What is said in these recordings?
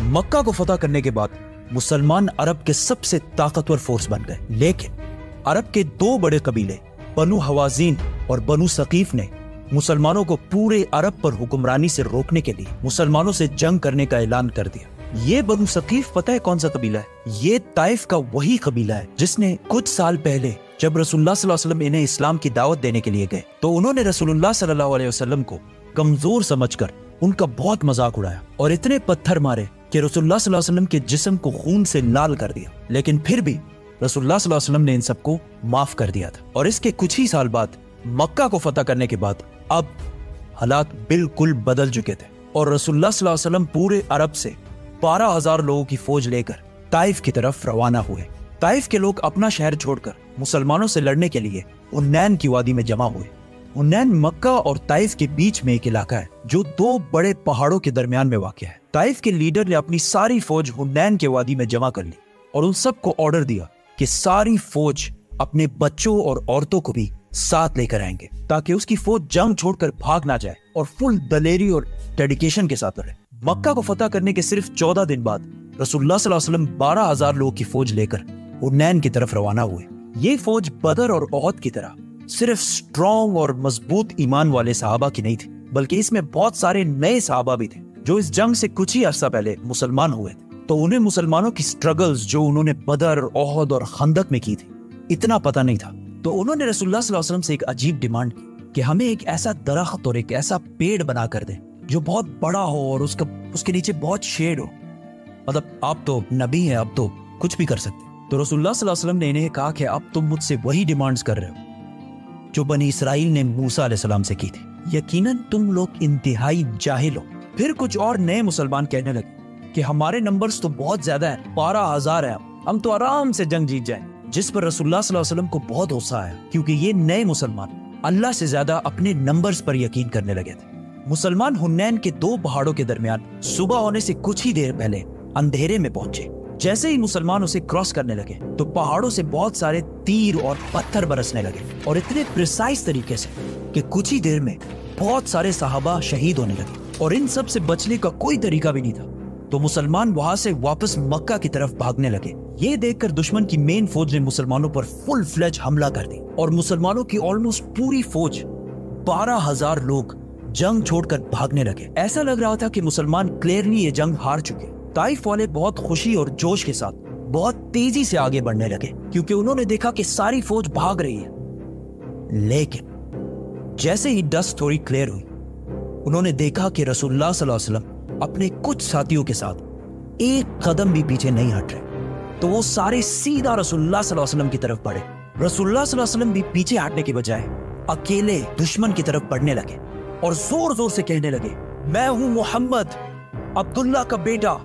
مکہ کو فتح کرنے کے بعد مسلمان عرب کے سب سے طاقتور فورس بن گئے، لیکن عرب کے دو بڑے قبیلے بنو حوازین اور بنو ثقیف نے مسلمانوں کو پورے عرب پر حکمرانی سے روکنے کے لیے مسلمانوں سے جنگ کرنے کا اعلان کر دیا۔ یہ بنو ثقیف پتہ ہے کون سا قبیلہ ہے؟ یہ طائف کا وہی قبیلہ ہے جس نے کچھ سال پہلے جب رسول اللہ صلی اللہ علیہ وسلم انہیں اسلام کی دعوت دینے کے لیے گئے تو انہوں نے رسول اللہ صلی اللہ علیہ وسلم کو کمزور سمجھ کر ان کا بہت مذاق اڑایا اور اتنے پتھر مارے کہ رسول اللہ صلی اللہ علیہ وسلم کے جسم کو خون سے لال کر دیا، لیکن پھر بھی رسول اللہ صلی اللہ علیہ وسلم نے ان سب کو معاف کر دیا تھا۔ اور اس کے کچھ ہی سال بعد مکہ کو فتح کرنے کے بعد اب حالات بالکل بدل چکے تھے اور رسول اللہ صلی اللہ علیہ وسلم پورے عرب سے 12,000 لوگوں کی فوج لے کر طائف کی طرف روانہ ہوئے۔ طائف کے لوگ اپنا شہر چھوڑ کر مسلمانوں سے لڑنے کے لیے حنین کی وادی میں جمع ہوئے۔ حنین مکہ اور طائف کے بیچ میں ایک علاقہ ہے جو دو بڑے پہاڑوں کے درمیان میں واقع ہے۔ طائف کے لیڈر نے اپنی ساری فوج حنین کے وادی میں جمع کر لی اور ان سب کو آرڈر دیا کہ ساری فوج اپنے بچوں اور عورتوں کو بھی ساتھ لے کر آئیں گے تاکہ اس کی فوج جنگ چھوڑ کر بھاگ نہ جائے اور فل دلیری اور ڈیڈیکیشن کے ساتھ لڑے۔ مکہ کو فتح کرنے کے صرف 14 دن بعد رسول اللہ صلی اللہ علیہ وسلم 12,000 لوگوں کی فوج لے کر حنین کی طرف روانہ ہوئے۔ یہ فوج بدر اور احد کی طرح صرف سٹرونگ اور مضبوط ایمان والے صحابہ کی نہیں تھی، بلکہ اس میں بہت سارے نئے صحابہ بھی تھے جو اس جنگ سے کچھ ہی عرصہ پہلے مسلمان ہوئے تھے، تو انہیں مسلمانوں کی سٹرگلز جو انہوں نے بدر، احد اور خندق میں کی تھی اتنا پتہ نہیں تھا۔ تو انہوں نے رسول اللہ صلی اللہ علیہ وسلم سے ایک عجیب ڈیمانڈ کی کہ ہمیں ایک ایسا درخت اور ایک ایسا پیڑ بنا کر دیں جو بہت بڑا ہو اور اس کے نیچے بہت شیڈ ہو، مطلب آپ تو نبی ہیں، اب تو کچھ بھی کر سکتے۔ تو رسول اللہ صلی اللہ علیہ وسلم نے انہیں کہا کہ اب تم مجھ سے وہی ڈیمانڈز کر رہے ہو جو بنی اسرائیل نے موسیٰ علیہ السلام سے کی تھی، یقیناً تم لوگ انتہائی جاہل ہو۔ پھر کچھ اور نئے مسلمان کہنے لگے کہ ہمارے نمبرز تو بہت زیادہ ہیں، 12,000 ہیں، ہم تو آرام سے جنگ جیت جائیں، جس پر رسول اللہ صلی اللہ علیہ وسلم کو بہت غصہ آیا کیونکہ یہ نئے مسلمان اللہ سے زیادہ اپنے نمبرز پر یقین کرنے لگے تھے۔ مسلمان حنین کے دو پہاڑوں کے درمیان صبح ہونے سے کچھ ہی دیر پہلے اندھیرے میں پہنچے۔ جیسے ہی مسلمان اسے کراس کرنے لگے تو پہاڑوں سے بہت سارے تیر اور پتھر برسنے لگے اور اتنے پریسائز طریقے سے کہ کچھ ہی دیر میں بہت سارے صحابہ شہید ہونے لگے اور ان سب سے بچنے کا کوئی طریقہ بھی نہیں تھا۔ تو مسلمان وہاں سے واپس مکہ کی طرف بھاگنے لگے۔ یہ دیکھ کر دشمن کی مین فوج نے مسلمانوں پر فل فلیج حملہ کر دی اور مسلمانوں کی آلموسٹ پوری فوج 12,000 لوگ جنگ چھوڑ کر بھاگنے لگے۔ ایسا لگ رہا تھا کہ مسلمان کلیئرلی یہ جنگ ہار چکے۔ طائف والے بہت خوشی اور جوش کے ساتھ بہت تیزی سے آگے بڑھنے لگے کیونکہ انہوں نے دیکھا کہ ساری فوج بھاگ رہی ہے، لیکن جیسے ہی ڈسٹ تھوڑی کلیئر ہوئی انہوں نے دیکھا کہ رسول اللہ صلی اللہ علیہ وسلم اپنے کچھ ساتھیوں کے ساتھ ایک قدم بھی پیچھے نہیں ہٹ رہے، تو وہ سارے سیدھا رسول اللہ صلی اللہ علیہ وسلم کی طرف بڑھے۔ رسول اللہ صلی اللہ علیہ وسلم بھی پیچھے ہٹنے کے بجائے اکیلے دشمن کی طرف بڑھنے لگے اور زور زور سے کہنے لگے، میں ہوں محمد، عبداللہ کا بیٹا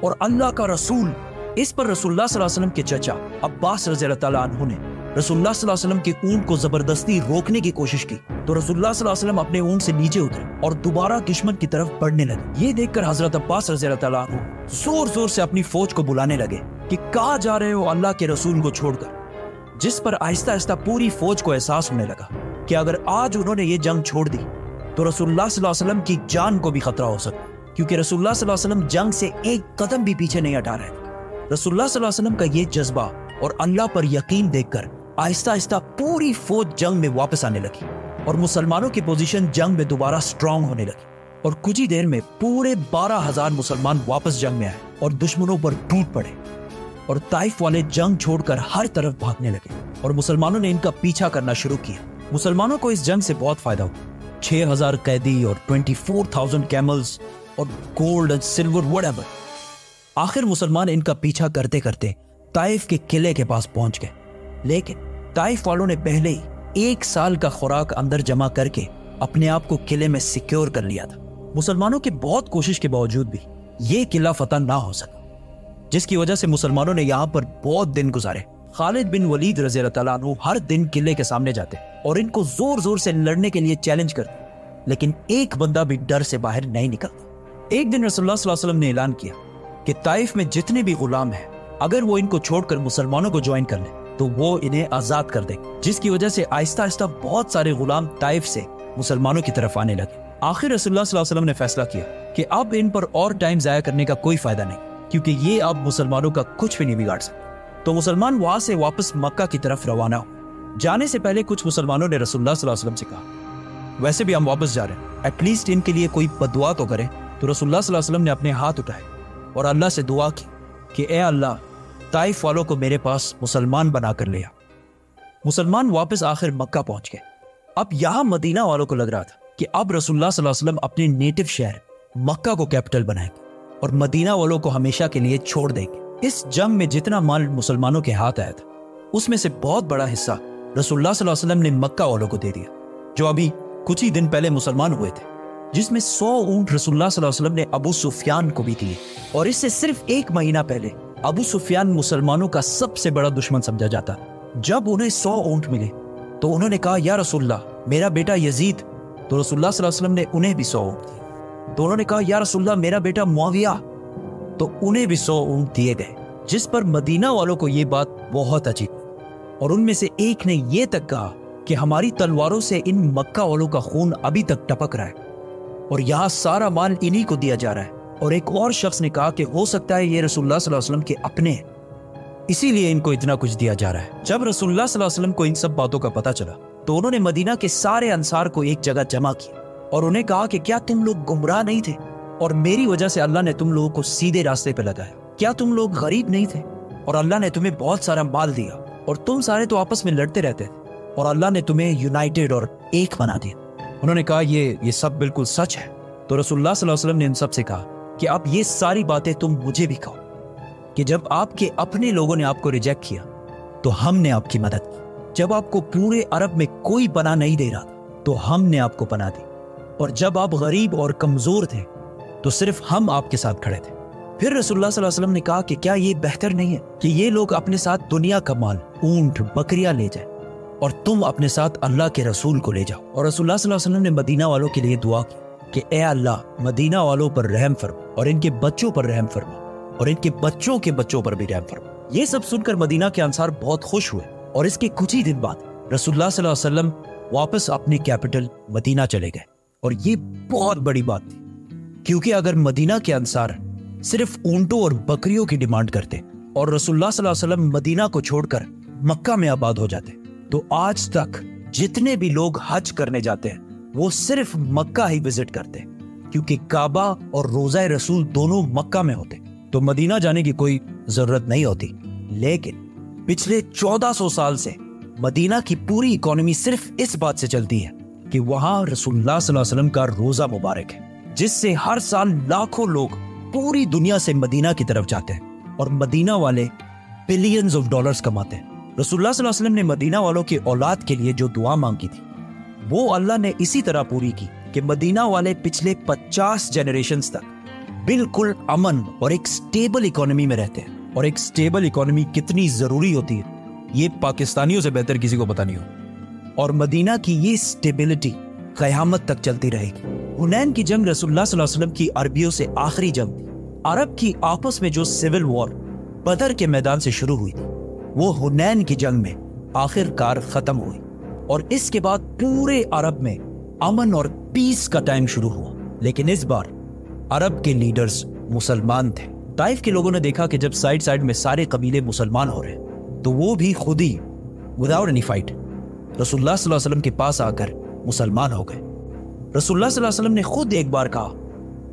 اور اللہ کا رسول۔ اس پر رسول اللہ صلی اللہ علیہ وسلم کے چچا عباس رضی اللہ تعالیٰ عنہ نے رسول اللہ صلی اللہ علیہ وسلم کے اونٹ کو زبردستی روکنے کی کوشش کی تو رسول اللہ صلی اللہ علیہ وسلم اپنے اونٹ سے نیچے اترے اور دوبارہ دشمن کی طرف بڑھنے لگے۔ یہ دیکھ کر حضرت عباس رضی اللہ تعالیٰ عنہ زور زور سے اپنی فوج کو بلانے لگے کہ کہاں جا رہے ہو اللہ کے رسول کو چھوڑ کر، جس پر آہستہ آہستہ پوری فوج کو احساس ہونے لگا کہ اگر آج انہوں نے یہ جنگ چھوڑ دی تو رسول اللہ صلی اللہ علیہ وسلم کی جان کو بھی خطرہ ہو سکتا، کیونکہ رسول اللہ صلی اللہ علیہ وسلم جنگ سے ایک قدم بھی پیچھے نہیں ہٹا رہے تھے۔ رسول اللہ صلی اللہ علیہ وسلم کا یہ جذبہ اور اللہ پر یقین دیکھ کر آہستہ آہستہ پوری فوج جنگ میں واپس آنے لگی اور مسلمانوں کی پوزیشن جنگ میں دوبارہ سٹرونگ ہونے لگی اور کچھ ہی دیر میں پورے 12,000 مسلمان واپس جنگ میں آئے اور دشمنوں پر ٹوٹ پڑے اور طائف والے جنگ چھوڑ کر ہر طرف بھاگنے لگے اور مسلمانوں نے ان کا پیچھا کرنا شروع کیا۔ مسلمانوں کو اس جنگ سے بہت فائدہ ہوا، 6,000 قیدی اور 24,000 کیملز اور گولڈ اور سلور وٹ ایور۔ آخر مسلمان ان کا پیچھا کرتے کرتے طائف کے قلعے کے پاس پہنچ گئے، لیکن طائف والوں نے پہلے ہی 1 سال کا خوراک اندر جمع کر کے اپنے آپ کو قلعے میں سیکیور کر لیا تھا۔ مسلمانوں کی بہت کوشش کے باوجود بھی یہ قلعہ فتح نہ ہو سکا، جس کی وجہ سے مسلمانوں نے یہاں پر بہت دن گزارے۔ خالد بن ولید رضی اللہ تعالیٰ عنہ ہر دن قلعے کے سامنے جاتے اور ان کو زور زور سے لڑنے کے لیے چیلنج کرتے، لیکن ایک بندہ بھی ڈر سے باہر نہیں نکلتا۔ ایک دن رسول اللہ صلی اللہ علیہ وسلم نے اعلان کیا کہ طائف میں جتنے بھی غلام ہیں اگر وہ ان کو چھوڑ کر مسلمانوں کو جوائن کر لیں تو وہ انہیں آزاد کر دیں، جس کی وجہ سے آہستہ آہستہ بہت سارے غلام طائف سے مسلمانوں کی طرف آنے لگے۔ آخر رسول اللہ صلی اللہ علیہ وسلم نے فیصلہ کیا کہ اب ان پر اور ٹائم ضائع کرنے کا کوئی فائدہ نہیں کیونکہ یہ اب مسلمانوں کا کچھ بھی نہیں بگاڑ سکتا۔ تو مسلمان وہاں سے واپس مکہ کی طرف روانہ ہو۔ جانے سے پہلے کچھ مسلمانوں نے رسول اللہ صلی اللہ علیہ وسلم سے کہا ویسے بھی ہم واپس جا رہے ہیں، ایٹ لیسٹ ان کے لیے کوئی بددعا تو کرے۔ تو رسول اللہ صلی اللہ علیہ وسلم نے اپنے ہاتھ اٹھائے اور اللہ سے دعا کی کہ اے اللہ، طائف والوں کو میرے پاس مسلمان بنا کر لیا۔ مسلمان واپس آخر مکہ پہنچ گئے۔ اب یہاں مدینہ والوں کو لگ رہا تھا کہ اب رسول اللہ صلی اللہ علیہ وسلم اپنے نیٹو شہر مکہ کو کیپٹل بنائیں گے اور مدینہ والوں کو ہمیشہ کے لیے چھوڑ دیں گے۔ اس جنگ میں جتنا مال مسلمانوں کے ہاتھ آیا تھا اس میں سے بہت بڑا حصہ رسول اللہ صلی اللہ علیہ وسلم نے مکہ والوں کو دے دیا، جو ابھی کچھ ہی دن پہلے مسلمان ہوئے تھے، جس میں 100 اونٹ رسول اللہ صلی اللہ علیہ وسلم نے ابو سفیان کو بھی دیے۔ اور اس سے صرف 1 مہینہ پہلے ابو سفیان مسلمانوں کا سب سے بڑا دشمن سمجھا جاتا۔ جب انہیں 100 اونٹ ملے تو انہوں نے کہا یا رسول اللہ، میرا بیٹا یزید، تو رسول اللہ صلی اللہ علیہ وسلم نے انہیں بھی 100 اونٹ دیے۔ تو انہوں نے کہا یا رسول اللہ، میرا بیٹا معاویہ، تو انہیں بھی 100 اونٹ دیے گئے، جس پر مدینہ والوں کو یہ بات بہت عجیب اور ان میں سے ایک نے یہ تک کہا کہ ہماری تلواروں سے ان مکہ والوں کا خون ابھی تک ٹپک رہا ہے اور یہاں سارا مال انہی کو دیا جا رہا ہے۔ اور ایک اور شخص نے کہا کہ ہو سکتا ہے یہ رسول اللہ صلی اللہ علیہ وسلم کے اپنے ہیں، اسی لیے ان کو اتنا کچھ دیا جا رہا ہے۔ جب رسول اللہ صلی اللہ علیہ وسلم کو ان سب باتوں کا پتہ چلا تو انہوں نے مدینہ کے سارے انصار کو ایک جگہ جمع کیا اور انہیں کہا کہ کیا تم لوگ گمراہ نہیں تھے اور میری وجہ سے اللہ نے تم لوگوں کو سیدھے راستے پہ لگایا؟ کیا تم لوگ غریب نہیں تھے اور اللہ نے تمہیں بہت سارا مال دیا اور تم سارے تو آپس میں لڑتے رہتے تھے اور اللہ نے تمہیں یونائٹڈ اور ایک بنا دیا؟ انہوں نے کہا یہ سب بالکل سچ ہے۔ تو رسول اللہ صلی اللہ علیہ وسلم نے ان سب سے کہا کہ اب یہ ساری باتیں تم مجھے بھی کہو کہ جب آپ کے اپنے لوگوں نے آپ کو ریجیکٹ کیا تو ہم نے آپ کی مدد کی، جب آپ کو پورے عرب میں کوئی پناہ نہیں دے رہا تو ہم نے آپ کو پناہ دی، اور جب آپ غریب اور کمزور تھے تو صرف ہم آپ کے ساتھ کھڑے تھے۔ پھر رسول اللہ صلی اللہ علیہ وسلم نے کہا کہ کیا یہ بہتر نہیں ہے کہ یہ لوگ اپنے ساتھ دنیا کا مال، اونٹ، بکریاں لے جائیں اور تم اپنے ساتھ اللہ کے رسول کو لے جاؤ؟ اور رسول اللہ صلی اللہ علیہ وسلم نے مدینہ والوں کے لیے دعا کی کہ اے اللہ، مدینہ والوں پر رحم فرما اور ان کے بچوں پر رحم فرما اور ان کے بچوں کے بچوں پر بھی رحم فرما۔ یہ سب سن کر مدینہ کے انصار بہت خوش ہوئے اور اس کے کچھ ہی دن بعد رسول اللہ صلی اللہ علیہ وسلم واپس اپنے کیپٹل مدینہ چلے گئے۔ اور یہ بہت بڑی بات تھی، کیونکہ اگر مدینہ کے انصار صرف اونٹوں اور بکریوں کی ڈیمانڈ کرتے اور رسول اللہ صلی اللہ علیہ وسلم مدینہ کو چھوڑ کر مکہ میں آباد ہو جاتے تو آج تک جتنے بھی لوگ حج کرنے جاتے ہیں وہ صرف مکہ ہی وزٹ کرتے، کیونکہ کعبہ اور روضہ رسول دونوں مکہ میں ہوتے تو مدینہ جانے کی کوئی ضرورت نہیں ہوتی۔ لیکن پچھلے 1400 سال سے مدینہ کی پوری اکانومی صرف اس بات سے چلتی ہے کہ وہاں رسول اللہ صلی اللہ علیہ وسلم کا روزہ مبارک ہے، جس سے ہر سال لاکھوں لوگ پوری دنیا سے مدینہ کی طرف جاتے ہیں اور مدینہ والے بلینز آف ڈالرز کماتے ہیں۔ رسول اللہ صلی اللہ علیہ وسلم نے مدینہ والوں کی اولاد کے لیے جو دعا مانگی تھی وہ اللہ نے اسی طرح پوری کی کہ مدینہ والے پچھلے 50 جنریشنز تک بالکل امن اور ایک سٹیبل اکانومی میں رہتے ہیں۔ اور ایک سٹیبل اکانومی کتنی ضروری ہوتی ہے یہ پاکستانیوں سے بہتر کسی کو پتہ نہیں ہو، اور مدینہ کی یہ سٹیبلٹی قیامت تک چلتی رہے گی۔ حنین کی جنگ رسول اللہ صلی اللہ علیہ وسلم کی عربیوں سے آخری جنگ تھی۔ عرب کی آپس میں جو سول وار بدر کے میدان سے شروع ہوئی تھی وہ حنین کی جنگ میں آخر کار ختم ہوئی، اور اس کے بعد پورے عرب میں امن اور پیس کا ٹائم شروع ہوا۔ لیکن اس بار عرب کے لیڈرز مسلمان تھے۔ طائف کے لوگوں نے دیکھا کہ جب سائڈ میں سارے قبیلے مسلمان ہو رہے تو وہ بھی خود ہی وداؤٹ اینی فائٹ رسول اللہ صلی اللہ علیہ وسلم کے پاس آ کر مسلمان ہو گئے۔ رسول اللہ صلی اللہ علیہ وسلم نے خود ایک بار کہا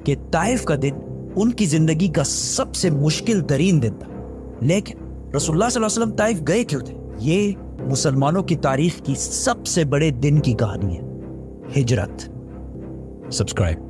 کہ طائف کا دن ان کی زندگی کا سب سے مشکل ترین دن تھا، لیکن رسول اللہ صلی اللہ علیہ وسلم طائف گئے کیوں تھے؟ یہ مسلمانوں کی تاریخ کی سب سے بڑے دن کی کہانی ہے، ہجرت۔ سبسکرائب۔